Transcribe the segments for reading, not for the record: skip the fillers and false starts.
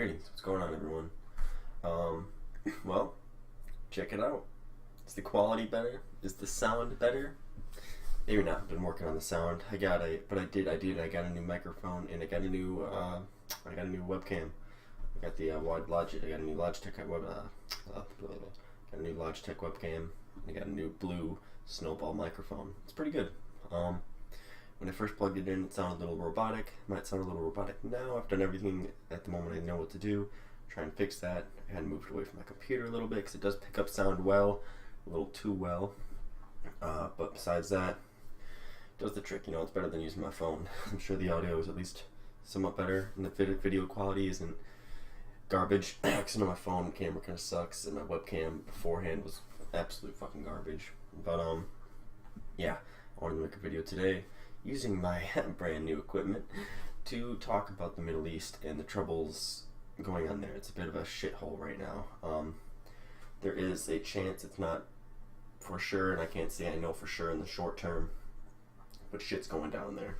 Greetings, what's going on, everyone? Um, well, check it out. Is the quality better? Is the sound better? Maybe not. I've been working on the sound. I got a new microphone and I got a new webcam. I got the I got a new Logitech webcam. I got a new blue snowball microphone. It's pretty good. When I first plugged it in, it sounded a little robotic. It might sound a little robotic now. I've done everything at the moment I know what to do. Try and fix that. I had moved away from my computer a little bit because it does pick up sound well, a little too well. But besides that, it does the trick. You know, it's better than using my phone. I'm sure the audio is at least somewhat better, and the video quality isn't garbage. Because I know my phone camera kind of sucks, and my webcam beforehand was absolute fucking garbage. But yeah, I wanted to make a video today using my brand new equipment to talk about the Middle East and the troubles going on there. It's a bit of a shithole right now. There is a chance, it's not for sure, and I can't say I know for sure in the short term, but shit's going down there.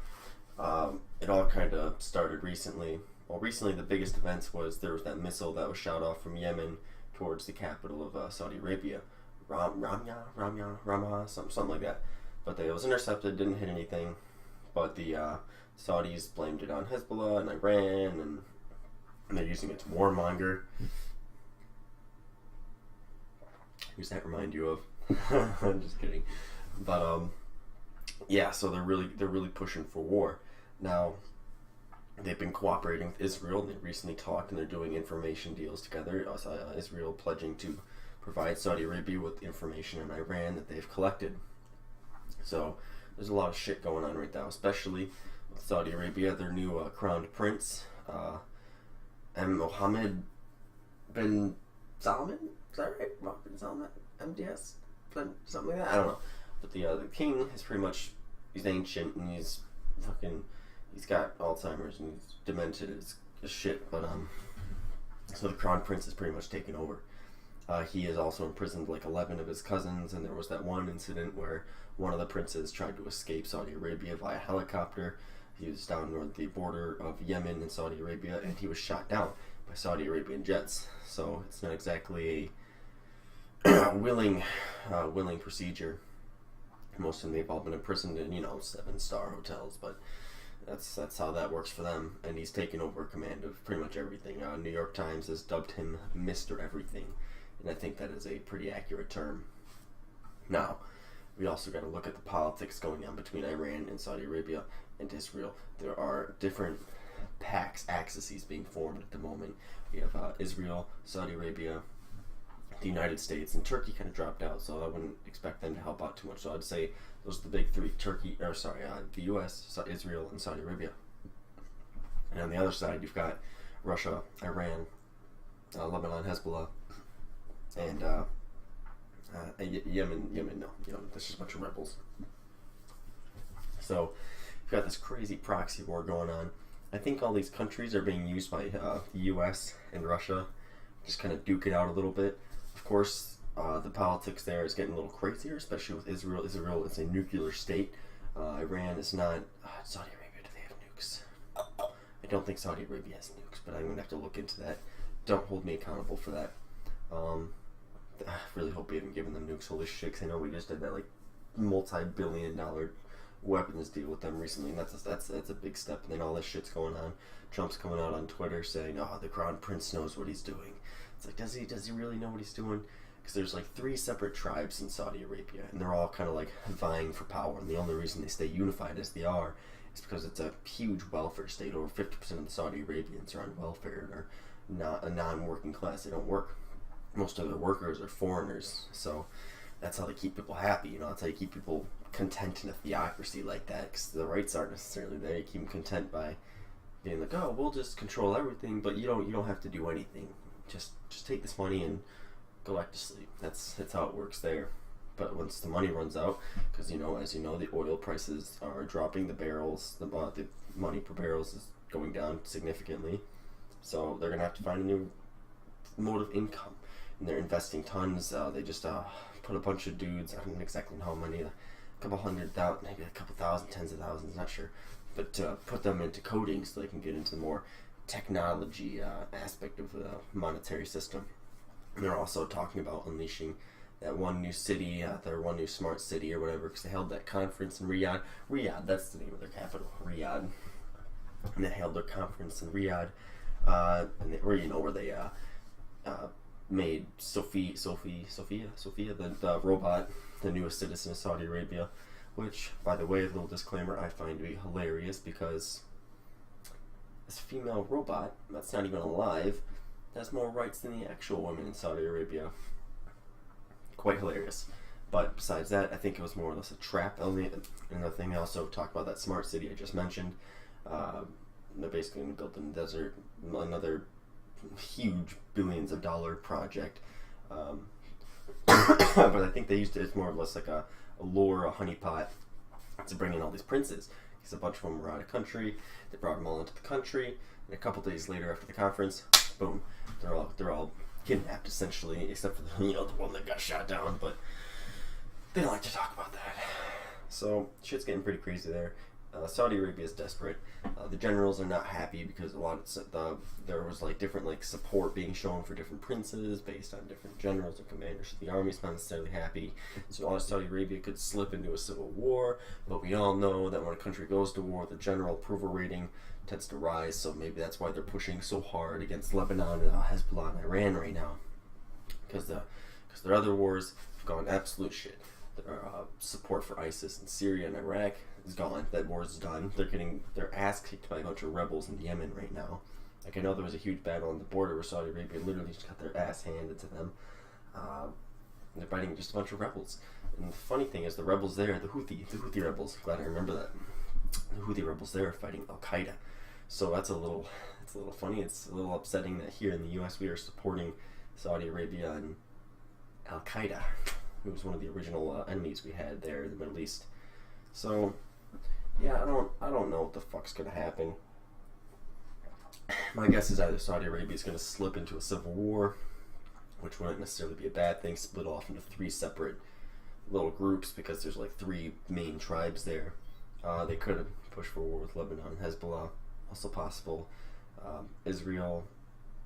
It all kind of started recently. Well, recently the biggest events was there was that missile that was shot off from Yemen towards the capital of Saudi Arabia. Ramah, something like that. But it was intercepted, didn't hit anything. But the Saudis blamed it on Hezbollah and Iran, and they're using it to warmonger. Who's that remind you of? I'm just kidding. But yeah, so they're really pushing for war. Now, they've been cooperating with Israel. They recently talked, and they're doing information deals together. Israel pledging to provide Saudi Arabia with information in Iran that they've collected. So there's a lot of shit going on right now, especially with Saudi Arabia. Their new crowned prince, Mohammed bin Salman. Is that right? Mohammed bin Salman, MDS, something like that. I don't know. But the king is he's ancient and he's got Alzheimer's and he's demented as shit. But so the crown prince is pretty much taken over. He has also imprisoned like 11 of his cousins, and there was that one incident where one of the princes tried to escape Saudi Arabia via helicopter. He was down near the border of Yemen and Saudi Arabia, and he was shot down by Saudi Arabian jets. So it's not exactly a willing procedure. Most of them, they've all been imprisoned in 7-star hotels, but that's how that works for them. And he's taken over command of pretty much everything. New York Times has dubbed him Mr. Everything, and I think that is a pretty accurate term. Now, we also got to look at the politics going on between Iran and Saudi Arabia and Israel. There are different axes being formed at the moment. We have Israel, Saudi Arabia, the United States, and Turkey kind of dropped out, so I wouldn't expect them to help out too much. So I'd say those are the big three: the U.S., Israel, and Saudi Arabia. And on the other side, you've got Russia, Iran, Lebanon, Hezbollah, and Yemen, there's just a bunch of rebels. So you've got this crazy proxy war going on. I think all these countries are being used by the U.S. and Russia, just kind of duke it out a little bit. Of course, the politics there is getting a little crazier, especially with Israel. Israel is a nuclear state. Iran is not. Saudi Arabia, do they have nukes? I don't think Saudi Arabia has nukes, but I'm going to have to look into that. Don't hold me accountable for that. I really hope we haven't given them nukes. Holy shit, 'cause I know we just did that like multi-billion-dollar weapons deal with them recently, and that's a big step. And then all this shit's going on. Trump's coming out on Twitter saying, "Oh, the crown prince knows what he's doing." It's like, does he really know what he's doing? Because there's like 3 separate tribes in Saudi Arabia, and they're all kind of like vying for power. And the only reason they stay unified as they are is because it's a huge welfare state. Over 50% of the Saudi Arabians are on welfare and are not a non-working class. They don't work. Most of their workers are foreigners, so that's how they keep people happy. That's how you keep people content in a theocracy like that, because the rights aren't necessarily there. You keep them content by being like, oh, we'll just control everything, but you don't have to do anything. Just take this money and go back to sleep. That's how it works there. But once the money runs out, because as you know, the oil prices are dropping, the money per barrels is going down significantly, so they're gonna have to find a new mode of income. And they're investing tons. They just put a bunch of dudes, I don't exactly know how many, a couple hundred thousand, maybe a couple thousand, tens of thousands, not sure, but put them into coding so they can get into more technology aspect of the monetary system. And they're also talking about unleashing that one new city, their one new smart city or whatever, because they held that conference in Riyadh. Riyadh, that's the name of their capital, Riyadh. And they held their conference in Riyadh, where they made Sophia, the robot, the newest citizen of Saudi Arabia, which, by the way, a little disclaimer, I find to be hilarious because this female robot, that's not even alive, has more rights than the actual women in Saudi Arabia. Quite hilarious. But besides that, I think it was more or less a trap. Another thing, they also talked about that smart city I just mentioned. They're basically going to build in the desert another huge billions of dollar project. But I think they used it as more or less like a lure, a honeypot to bring in all these princes. Because a bunch of them were out of country. They brought them all into the country. And a couple days later after the conference, boom, they're all kidnapped essentially, except for the one that got shot down. But they don't like to talk about that. So shit's getting pretty crazy there. Saudi Arabia is desperate. The generals are not happy because there was different support being shown for different princes based on different generals and commanders. The army's not necessarily happy. So Saudi Arabia could slip into a civil war. But we all know that when a country goes to war, the general approval rating tends to rise. So maybe that's why they're pushing so hard against Lebanon and Hezbollah and Iran right now, because their other wars have gone absolute shit. Their support for ISIS in Syria and Iraq is gone. That war is done. They're getting their ass kicked by a bunch of rebels in Yemen right now. I know there was a huge battle on the border where Saudi Arabia literally just got their ass handed to them. They're fighting just a bunch of rebels. And the funny thing is, the rebels there, the Houthi rebels, glad I remember that. The Houthi rebels there are fighting Al-Qaeda. So it's a little funny. It's a little upsetting that here in the U.S. we are supporting Saudi Arabia and Al-Qaeda, who was one of the original enemies we had there in the Middle East. So, yeah, I don't know what the fuck's gonna happen. My guess is either Saudi Arabia is gonna slip into a civil war, which wouldn't necessarily be a bad thing, split off into 3 separate little groups because there's 3 main tribes there. They could have pushed for war with Lebanon, Hezbollah, also possible. Israel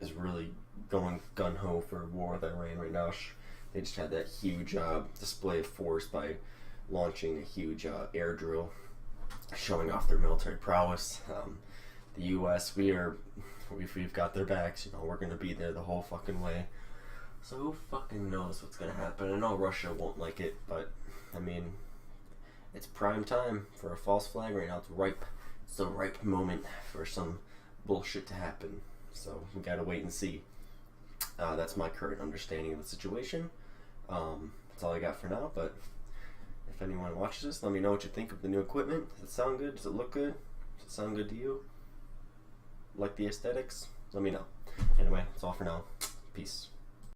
is really going gun-ho for war with Iran right now. They just had that huge display of force by launching a huge air drill, showing off their military prowess. The U.S., we've got their backs. We're gonna be there the whole fucking way. So who fucking knows what's gonna happen? I know Russia won't like it, but I mean, it's prime time for a false flag right now. It's ripe. It's the ripe moment for some bullshit to happen. So we gotta wait and see. That's my current understanding of the situation. That's all I got for now, but if anyone watches this, let me know what you think of the new equipment. Does it sound good? Does it look good? Does it sound good to you? Like the aesthetics? Let me know. Anyway, that's all for now. Peace.